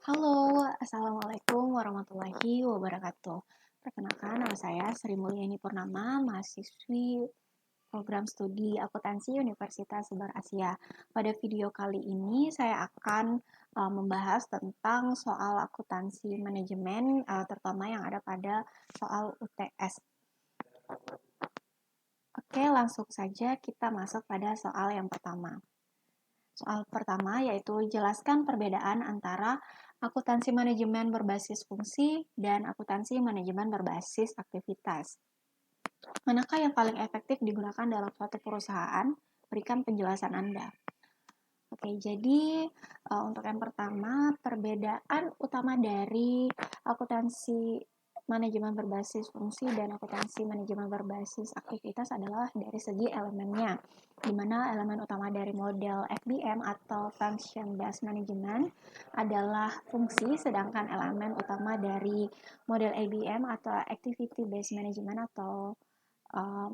Halo, Assalamualaikum warahmatullahi wabarakatuh. Perkenalkan, nama saya Sri Mulyani Purnama, mahasiswi program studi akuntansi Universitas Sebar Asia. Pada video kali ini saya akan membahas tentang soal akuntansi manajemen, terutama yang ada pada soal UTS. Oke, langsung saja kita masuk pada soal yang pertama. Soal pertama yaitu jelaskan perbedaan antara akuntansi manajemen berbasis fungsi dan akuntansi manajemen berbasis aktivitas. Manakah yang paling efektif digunakan dalam suatu perusahaan? Berikan penjelasan Anda. Oke, jadi untuk yang pertama, perbedaan utama dari akuntansi manajemen berbasis fungsi dan akuntansi manajemen berbasis aktivitas adalah dari segi elemennya, di mana elemen utama dari model FBM atau Function Based Management adalah fungsi, sedangkan elemen utama dari model ABM atau Activity Based Management atau uh,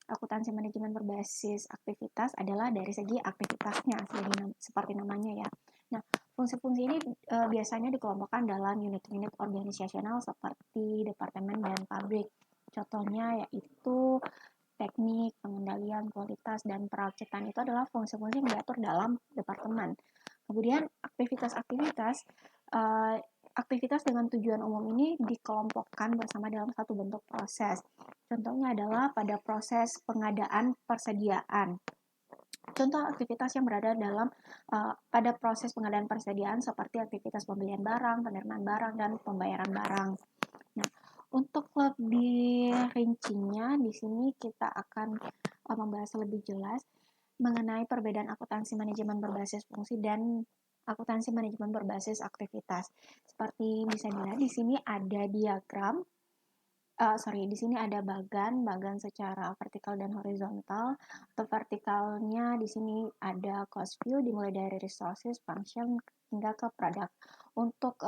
akuntansi manajemen berbasis aktivitas adalah dari segi aktivitasnya, seperti namanya ya. Nah, fungsi-fungsi ini biasanya dikelompokkan dalam unit-unit organisasional seperti departemen dan pabrik. Contohnya yaitu teknik, pengendalian, kualitas, dan perakitan itu adalah fungsi-fungsi yang diatur dalam departemen. Kemudian aktivitas-aktivitas aktivitas dengan tujuan umum ini dikelompokkan bersama dalam satu bentuk proses. Contohnya adalah pada proses pengadaan persediaan. Contoh aktivitas yang berada dalam pada proses pengadaan persediaan seperti aktivitas pembelian barang, penerimaan barang, dan pembayaran barang. Nah, untuk lebih rincinya di sini kita akan membahas lebih jelas mengenai perbedaan akuntansi manajemen berbasis fungsi dan akuntansi manajemen berbasis aktivitas. Seperti bisa dilihat di sini ada diagram, di sini ada bagan secara vertikal dan horizontal. Untuk vertikalnya di sini ada cost view dimulai dari resources, function hingga ke product. Untuk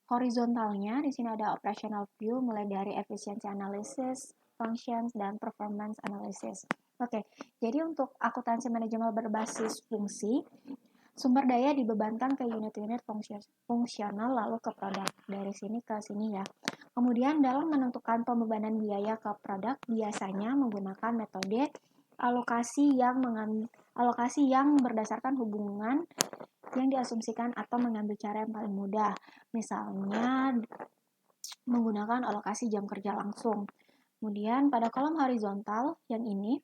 horizontalnya di sini ada operational view mulai dari efficiency analysis, functions, dan performance analysis. Oke, jadi untuk akuntansi manajemen berbasis fungsi, sumber daya dibebankan ke unit-unit fungsional lalu ke produk. Dari sini ke sini ya. Kemudian dalam menentukan pembebanan biaya ke produk biasanya menggunakan metode alokasi yang berdasarkan hubungan yang diasumsikan atau mengambil cara yang paling mudah. Misalnya menggunakan alokasi jam kerja langsung. Kemudian pada kolom horizontal yang ini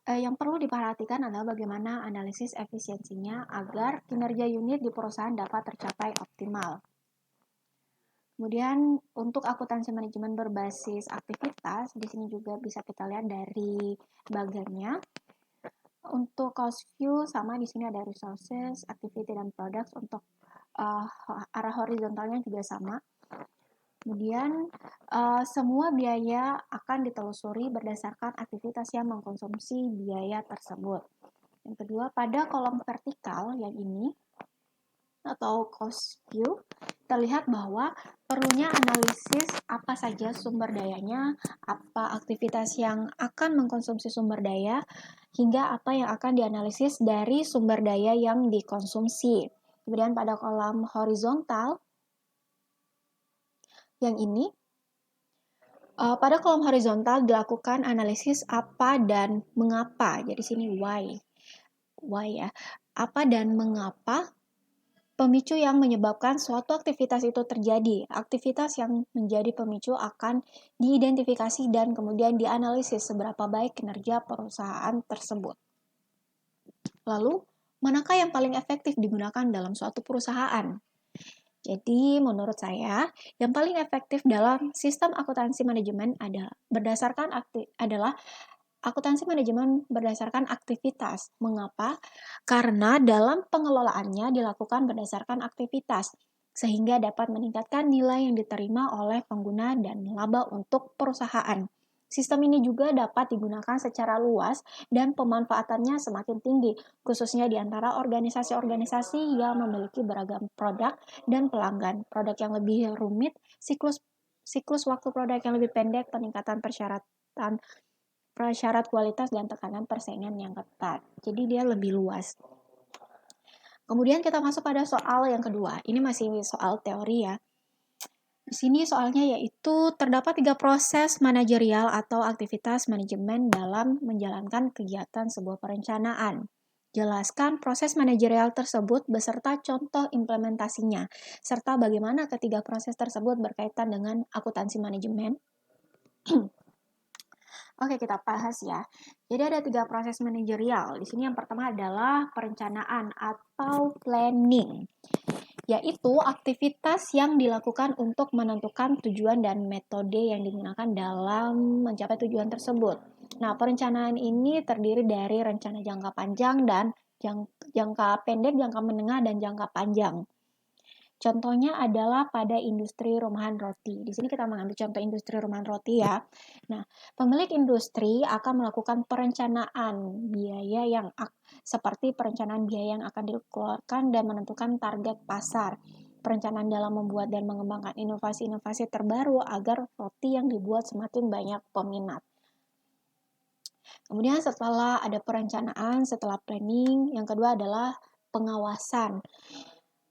yang perlu diperhatikan adalah bagaimana analisis efisiensinya agar kinerja unit di perusahaan dapat tercapai optimal. Kemudian untuk akuntansi manajemen berbasis aktivitas, di sini juga bisa kita lihat dari bagannya. Untuk cost view sama di sini ada resources, activity dan products. Untuk arah horizontalnya juga sama. Kemudian semua biaya akan ditelusuri berdasarkan aktivitas yang mengkonsumsi biaya tersebut. Yang kedua, pada kolom vertikal yang ini atau cost view, terlihat bahwa perlunya analisis apa saja sumber dayanya, apa aktivitas yang akan mengkonsumsi sumber daya, hingga apa yang akan dianalisis dari sumber daya yang dikonsumsi. Kemudian pada kolom horizontal yang ini, pada kolom horizontal dilakukan analisis apa dan mengapa. Jadi sini why ya. Apa dan mengapa pemicu yang menyebabkan suatu aktivitas itu terjadi. Aktivitas yang menjadi pemicu akan diidentifikasi dan kemudian dianalisis seberapa baik kinerja perusahaan tersebut. Lalu, manakah yang paling efektif digunakan dalam suatu perusahaan? Jadi, menurut saya, yang paling efektif dalam sistem akuntansi manajemen adalah akuntansi manajemen berdasarkan aktivitas. Mengapa? Karena dalam pengelolaannya dilakukan berdasarkan aktivitas, sehingga dapat meningkatkan nilai yang diterima oleh pengguna dan laba untuk perusahaan. Sistem ini juga dapat digunakan secara luas dan pemanfaatannya semakin tinggi, khususnya di antara organisasi-organisasi yang memiliki beragam produk dan pelanggan. Produk yang lebih rumit, siklus waktu produk yang lebih pendek, peningkatan prasyarat kualitas dan tekanan persaingan yang ketat. Jadi dia lebih luas. Kemudian kita masuk pada soal yang kedua. Ini masih soal teori ya. Di sini soalnya yaitu terdapat 3 proses manajerial atau aktivitas manajemen dalam menjalankan kegiatan sebuah perencanaan. Jelaskan proses manajerial tersebut beserta contoh implementasinya, serta bagaimana ketiga proses tersebut berkaitan dengan akuntansi manajemen. Oke, kita bahas ya. Jadi ada 3 proses manajerial. Di sini yang pertama adalah perencanaan atau planning, yaitu aktivitas yang dilakukan untuk menentukan tujuan dan metode yang digunakan dalam mencapai tujuan tersebut. Nah, perencanaan ini terdiri dari rencana jangka panjang dan jangka pendek, jangka menengah, dan jangka panjang. Contohnya adalah pada industri rumahan roti. Di sini kita mengambil contoh industri rumahan roti ya. Nah, pemilik industri akan melakukan perencanaan biaya yang seperti perencanaan biaya yang akan dikeluarkan dan menentukan target pasar. Perencanaan dalam membuat dan mengembangkan inovasi-inovasi terbaru agar roti yang dibuat semakin banyak peminat. Kemudian setelah ada perencanaan, setelah planning, yang kedua adalah pengawasan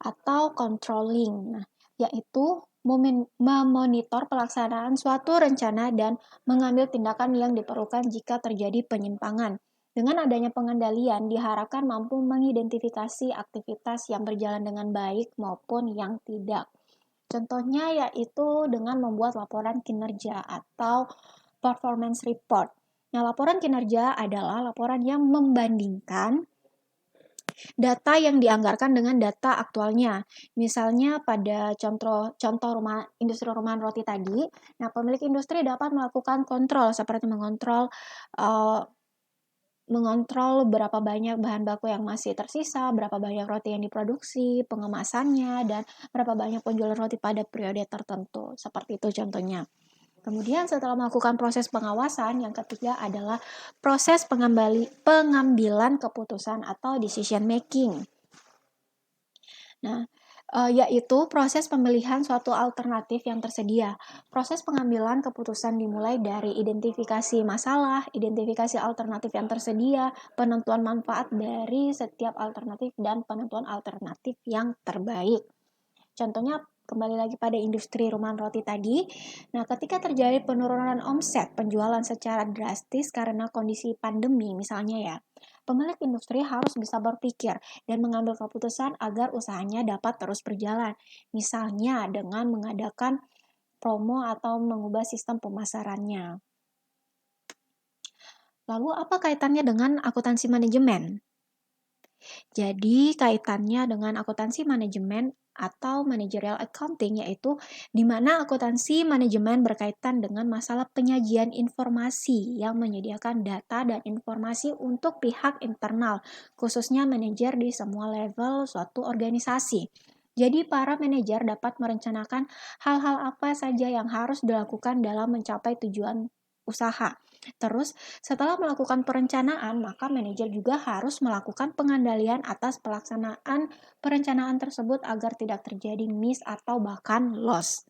atau controlling, yaitu memonitor pelaksanaan suatu rencana dan mengambil tindakan yang diperlukan jika terjadi penyimpangan. Dengan adanya pengendalian, diharapkan mampu mengidentifikasi aktivitas yang berjalan dengan baik maupun yang tidak. Contohnya yaitu dengan membuat laporan kinerja atau performance report. Nah, laporan kinerja adalah laporan yang membandingkan data yang dianggarkan dengan data aktualnya. Misalnya pada contoh industri rumahan roti tadi, nah pemilik industri dapat melakukan kontrol seperti mengontrol berapa banyak bahan baku yang masih tersisa, berapa banyak roti yang diproduksi, pengemasannya, dan berapa banyak penjualan roti pada periode tertentu. Seperti itu contohnya. Kemudian setelah melakukan proses pengawasan, yang ketiga adalah proses pengambilan keputusan atau decision making. Nah, yaitu proses pemilihan suatu alternatif yang tersedia. Proses pengambilan keputusan dimulai dari identifikasi masalah, identifikasi alternatif yang tersedia, penentuan manfaat dari setiap alternatif, dan penentuan alternatif yang terbaik. Contohnya kembali lagi pada industri rumahan roti tadi. Nah, ketika terjadi penurunan omset penjualan secara drastis karena kondisi pandemi misalnya ya, pemilik industri harus bisa berpikir dan mengambil keputusan agar usahanya dapat terus berjalan. Misalnya dengan mengadakan promo atau mengubah sistem pemasarannya. Lalu apa kaitannya dengan akuntansi manajemen? Jadi kaitannya dengan akuntansi manajemen atau managerial accounting, yaitu di mana akuntansi manajemen berkaitan dengan masalah penyajian informasi yang menyediakan data dan informasi untuk pihak internal, khususnya manajer di semua level suatu organisasi. Jadi para manajer dapat merencanakan hal-hal apa saja yang harus dilakukan dalam mencapai tujuan usaha. Terus, setelah melakukan perencanaan, maka manajer juga harus melakukan pengendalian atas pelaksanaan perencanaan tersebut agar tidak terjadi miss atau bahkan loss.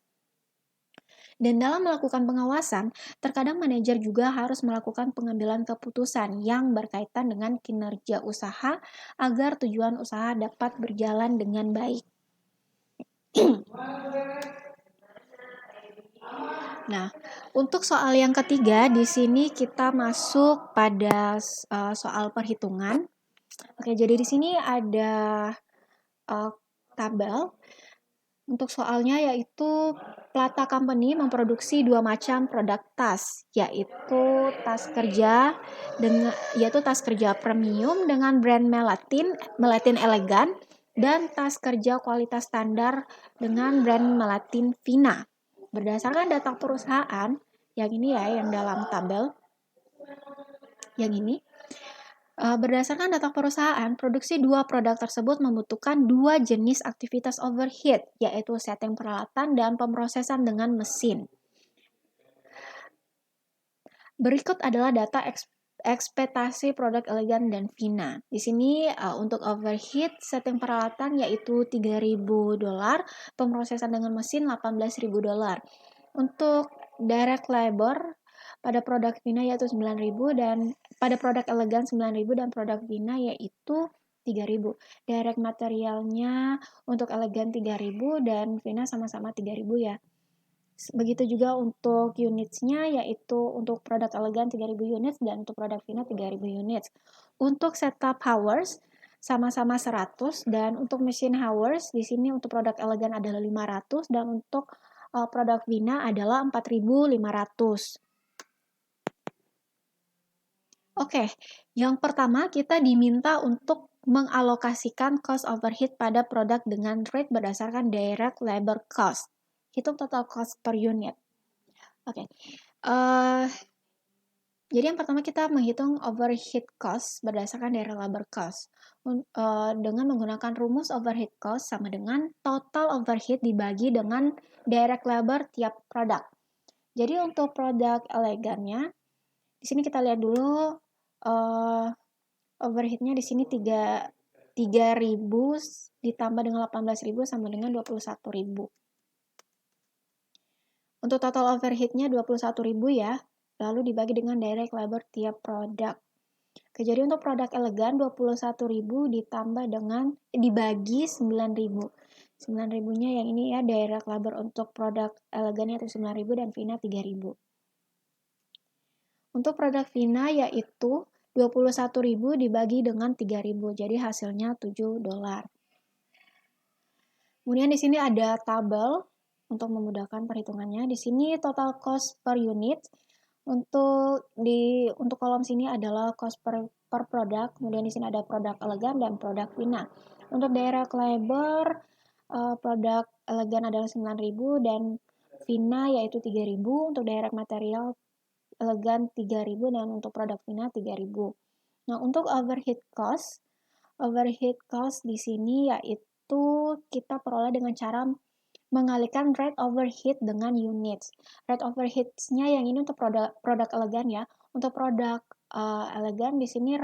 Dan dalam melakukan pengawasan, terkadang manajer juga harus melakukan pengambilan keputusan yang berkaitan dengan kinerja usaha agar tujuan usaha dapat berjalan dengan baik. Nah, untuk soal yang ketiga, di sini kita masuk pada soal perhitungan. Oke, jadi di sini ada tabel. Untuk soalnya yaitu Plata Company memproduksi 2 macam produk tas, yaitu tas kerja premium dengan brand Melatin elegan, dan tas kerja kualitas standar dengan brand Melatin Vina. Berdasarkan data perusahaan, yang ini ya, yang dalam tabel, yang ini, berdasarkan data perusahaan, produksi 2 produk tersebut membutuhkan 2 jenis aktivitas overhead, yaitu setting peralatan dan pemrosesan dengan mesin. Berikut adalah data ekspektasi produk elegan dan Vina. Di sini untuk overhead setting peralatan yaitu $3.000, pemrosesan dengan mesin $18.000. Untuk direct labor pada produk Vina yaitu 9.000 dan pada produk elegan 9.000 dan produk Vina yaitu 3.000. Direct materialnya untuk elegan 3.000 dan Vina sama-sama 3.000 ya. Begitu juga untuk unitsnya, yaitu untuk produk elegan 3.000 units dan untuk produk Vina 3.000 units. Untuk setup hours sama-sama 100 dan untuk machine hours di sini untuk produk elegan adalah 500 dan untuk produk Vina adalah 4.500. Oke, yang pertama kita diminta untuk mengalokasikan cost overhead pada produk dengan rate berdasarkan direct labor cost. Hitung total cost per unit. Oke, jadi yang pertama kita menghitung overhead cost berdasarkan direct labor cost. Dengan menggunakan rumus overhead cost sama dengan total overhead dibagi dengan direct labor tiap produk. Jadi untuk produk elegannya, di sini kita lihat dulu overheadnya di sini 3.000 ditambah dengan 18.000 sama dengan 21.000. Untuk total overheadnya 21.000 ya, lalu dibagi dengan direct labor tiap produk. Oke, jadi untuk produk elegan 21.000 ditambah dengan dibagi 9.000. 9.000-nya yang ini ya direct labor untuk produk elegannya itu 9.000 dan Vina 3.000. Untuk produk Vina yaitu 21.000 dibagi dengan 3.000, jadi hasilnya $7. Kemudian di sini ada tabel untuk memudahkan perhitungannya. Di sini total cost per unit. Untuk kolom sini adalah cost per produk. Kemudian di sini ada produk elegan dan produk Vina. Untuk direct labor produk elegan adalah 9.000 dan Vina yaitu 3.000. Untuk direct material elegan 3.000 dan untuk produk Vina 3.000. Nah, untuk overhead cost di sini yaitu kita peroleh dengan cara mengalihkan rate overhead dengan units. Rate overhead-nya yang ini untuk produk elegan ya. Untuk produk elegan di sini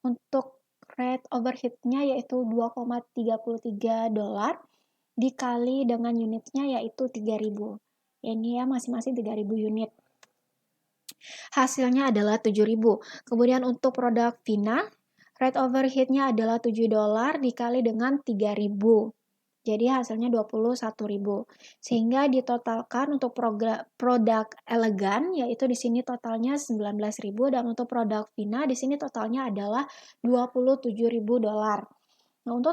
untuk rate overhead-nya yaitu $2,33 dikali dengan unitnya yaitu 3.000. Ini ya masing-masing 3.000 unit. Hasilnya adalah 7.000. Kemudian untuk produk Vina, rate overhead-nya adalah $7 dikali dengan 3.000. Jadi hasilnya 21.000. Sehingga ditotalkan untuk produk elegan yaitu di sini totalnya 19.000 dan untuk produk Vina di sini totalnya adalah $27.000. Nah, untuk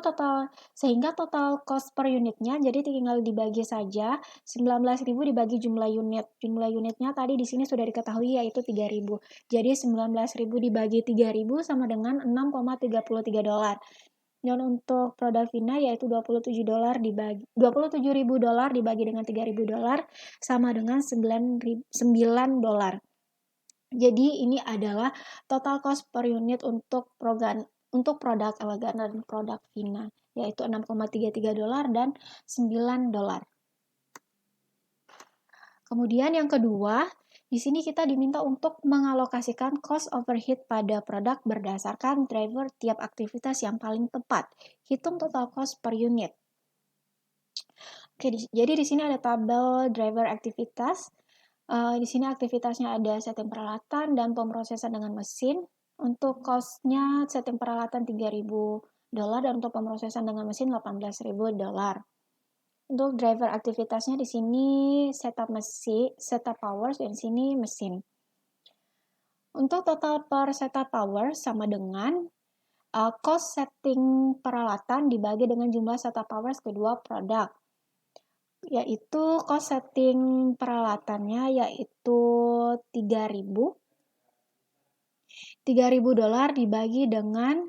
sehingga total cost per unitnya jadi tinggal dibagi saja 19.000 dibagi jumlah unit. Jumlah unitnya tadi di sini sudah diketahui yaitu 3.000. Jadi 19.000 dibagi 3.000 sama dengan $6,33. Dan untuk produk Vina yaitu $27 dibagi $27.000 dibagi dengan $3.000 sama dengan $9. Jadi ini adalah total cost per unit untuk produk elegan dan produk Vina yaitu $6,33 dan $9. Kemudian yang kedua, di sini kita diminta untuk mengalokasikan cost overhead pada produk berdasarkan driver tiap aktivitas yang paling tepat. Hitung total cost per unit. Oke, jadi di sini ada tabel driver aktivitas. Di sini aktivitasnya ada setting peralatan dan pemrosesan dengan mesin. Untuk cost-nya setting peralatan $3.000 dan untuk pemrosesan dengan mesin $18.000. Untuk driver aktivitasnya di sini setup hours dan di sini mesin. Untuk total per setup hours sama dengan cost setting peralatan dibagi dengan jumlah setup hours kedua produk. Yaitu cost setting peralatannya yaitu $3.000 dibagi dengan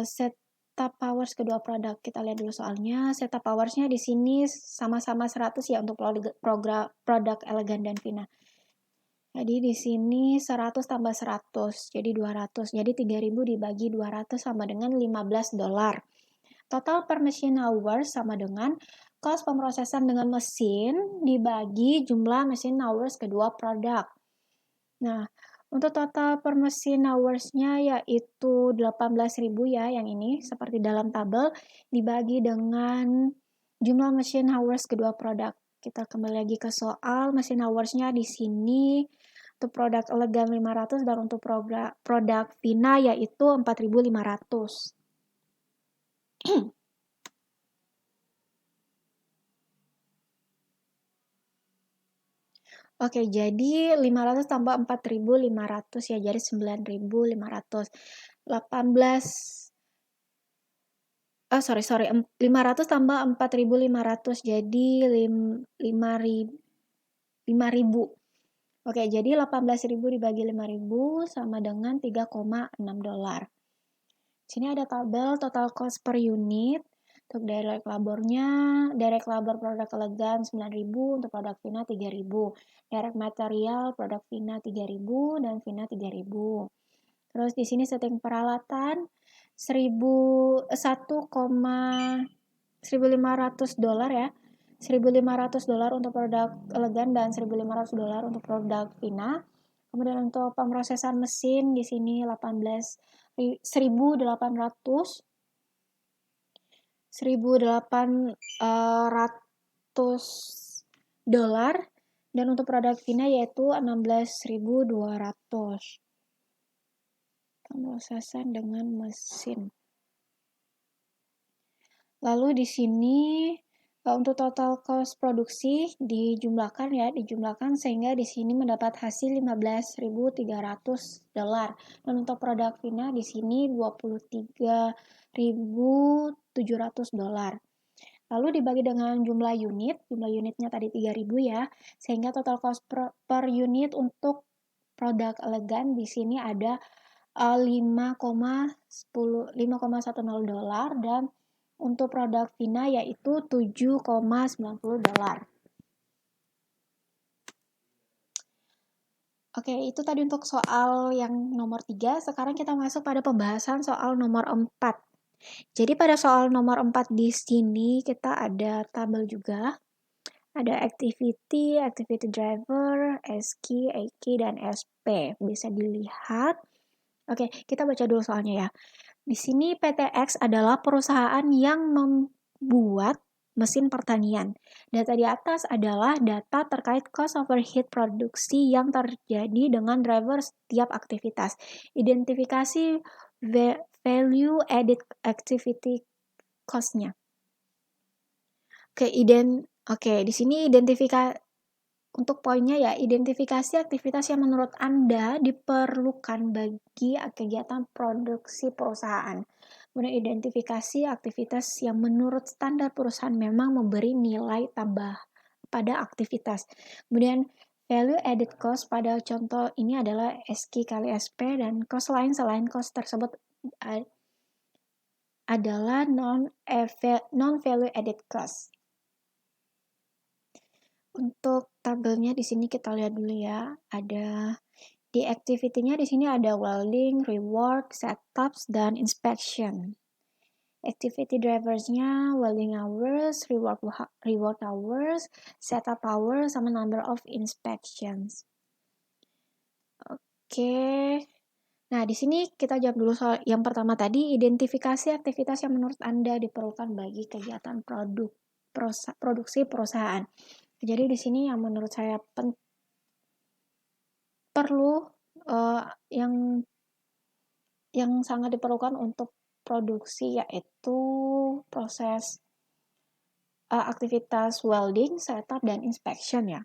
setup hours kedua produk. Kita lihat dulu soalnya. Setup hours-nya di sini sama-sama 100 ya untuk produk elegan dan Vina. Jadi di sini 100 tambah 100, jadi 200. Jadi 3.000 dibagi 200 sama dengan $15. Total per machine hours sama dengan cost pemrosesan dengan mesin dibagi jumlah machine hours kedua produk. Nah, untuk total per machine hours-nya yaitu 18.000 ya yang ini seperti dalam tabel dibagi dengan jumlah machine hours kedua produk. Kita kembali lagi ke soal machine hours-nya di sini Untuk produk elegan 500 dan untuk produk Vina yaitu 4.500. Oke, jadi 500 tambah 4.500 ya, jadi 9.500. 500 tambah 4.500 jadi 5.000. Oke, jadi 18.000 dibagi 5.000 sama dengan 3,6 dolar. Sini ada tabel total cost per unit. Untuk direct labornya, direct labor produk elegan 9.000, untuk produk Vina 3.000. Direct material produk Vina 3.000 dan Vina 3.000. Terus di sini setting peralatan 1.500 dolar ya. 1.500 dolar untuk produk elegan dan 1.500 dolar untuk produk Vina. Kemudian untuk pemrosesan mesin di sini 1.800 dolar dan untuk produk Vina yaitu 16.200. Pemrosesan dengan mesin. Lalu di sini untuk total cost produksi dijumlahkan sehingga di sini mendapat hasil 15.300 dolar. Dan untuk produk Vina di sini 23.700 dolar. Lalu dibagi dengan jumlah unitnya tadi 3.000 ya, sehingga total cost per unit untuk produk elegan di sini ada 5,10 dolar dan untuk produk Vina yaitu 7,90 dolar. Oke, itu tadi untuk soal yang nomor 3. Sekarang kita masuk pada pembahasan soal nomor 4. Jadi pada soal nomor 4 di sini kita ada tabel juga. Ada activity driver, SQ, AK, dan SP. Bisa dilihat. Oke, kita baca dulu soalnya ya. Di sini PTX adalah perusahaan yang membuat mesin pertanian. Data di atas adalah data terkait cost overhead produksi yang terjadi dengan driver setiap aktivitas. Identifikasi value added activity cost-nya. Oke, di sini untuk poinnya ya, identifikasi aktivitas yang menurut Anda diperlukan bagi kegiatan produksi perusahaan. Kemudian identifikasi aktivitas yang menurut standar perusahaan memang memberi nilai tambah pada aktivitas. Kemudian value added cost pada contoh ini adalah SQ kali SP dan cost lain selain cost tersebut adalah non-value added cost. Untuk tabelnya di sini kita lihat dulu ya. Ada di activity-nya di sini ada welding, rework, setups, dan inspection. Activity drivers-nya welding hours, rework hours, setup hours, sama number of inspections. Oke. Nah, di sini kita jawab dulu soal yang pertama tadi, identifikasi aktivitas yang menurut Anda diperlukan bagi kegiatan produksi perusahaan. Jadi di sini yang menurut saya perlu yang sangat diperlukan untuk produksi yaitu proses aktivitas welding, setup, dan inspection ya.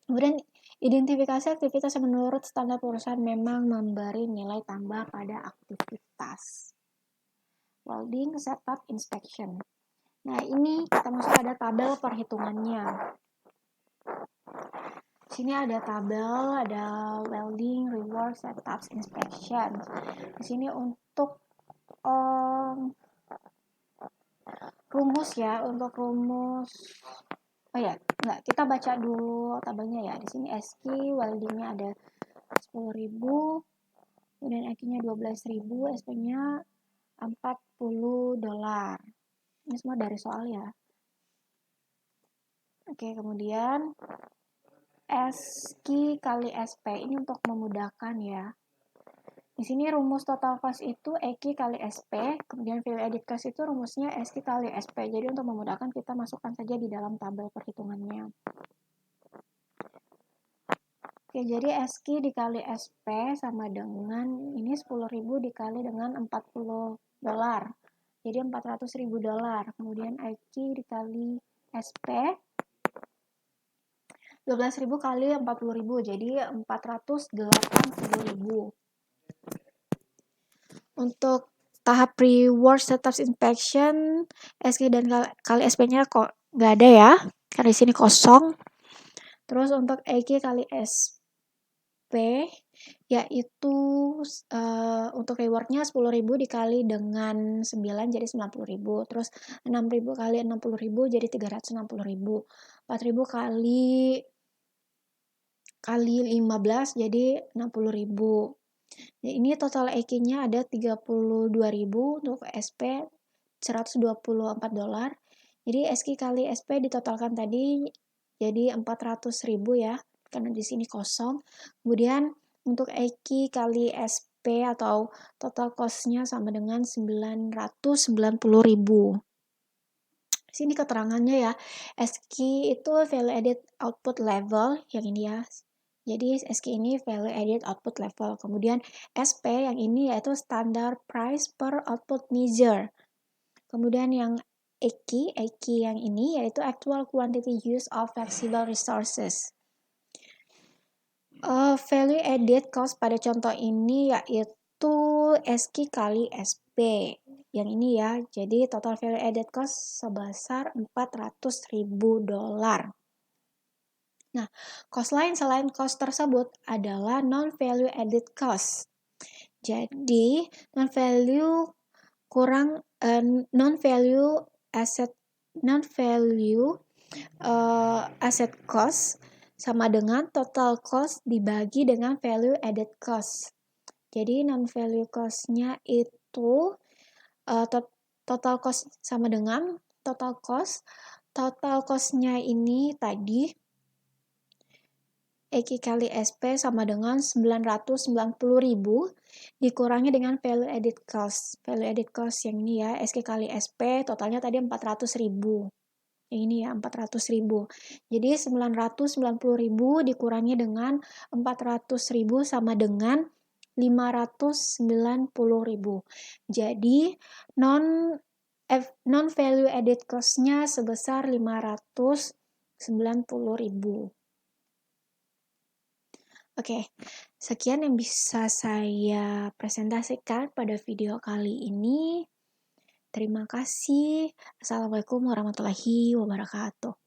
Kemudian identifikasi aktivitas yang menurut standar perusahaan memang memberi nilai tambah pada aktivitas welding, setup, inspection. Nah, ini kita masuk pada tabel perhitungannya. Sini ada tabel, ada welding, rework, setup, inspection. Di sini untuk rumus ya, untuk rumus. Oh ya, enggak, kita baca dulu tabelnya ya. Di sini SQ weldingnya ada 10.000, kemudian EQ-nya 12.000, SP-nya 40 dolar. Ini semua dari soal ya. Oke, kemudian SQ kali SP ini untuk memudahkan ya. Di sini rumus total cost itu EQ kali SP, kemudian value added cost itu rumusnya SQ kali SP. Jadi untuk memudahkan kita masukkan saja di dalam tabel perhitungannya. Oke, jadi SQ dikali SP sama dengan ini 10.000 dikali dengan 40 dolar. Jadi 400.000 dolar. Kemudian IQ dikali SP 12.000 kali 40.000. Jadi 480.000. Untuk tahap reward status inspection, SQ dan kali SP-nya kok nggak ada ya. Karena di sini kosong. Terus untuk EQ kali SP yaitu untuk rewardnya 10.000 dikali dengan 9 jadi 90.000, terus 6.000 kali 60.000 jadi 360.000, 4.000 kali 15 jadi 60.000. Nah, ini total EQ-nya ada 32.000, untuk SP 124 dolar. Jadi SQ kali SP ditotalkan tadi jadi 400.000 ya, karena di sini kosong. Kemudian untuk EQ kali SP atau total cost-nya sama dengan 990.000. Sini keterangannya ya, SQ itu value added output level, yang ini ya. Jadi SQ ini value added output level. Kemudian SP yang ini yaitu standard price per output measure. Kemudian yang EQ yang ini yaitu actual quantity use of flexible resources. Value added cost pada contoh ini yaitu SQ kali SP. Yang ini ya, jadi total value added cost sebesar 400.000 dolar. Nah, cost lain selain cost tersebut adalah non-value added cost. Jadi, non-value asset cost sama dengan total cost dibagi dengan value added cost. Jadi non-value cost-nya itu total cost sama dengan total cost. Total cost-nya ini tadi EQ kali SP sama dengan 990.000 dikurangi dengan value added cost. Value added cost yang ini ya, SQ kali SP totalnya tadi 400.000. Yang ini ya, 400.000. Jadi 990.000 dikurangi dengan 400.000 sama dengan 590.000. Jadi non value added cost-nya sebesar 590.000. Oke, sekian yang bisa saya presentasikan pada video kali ini. Terima kasih. Assalamualaikum warahmatullahi wabarakatuh.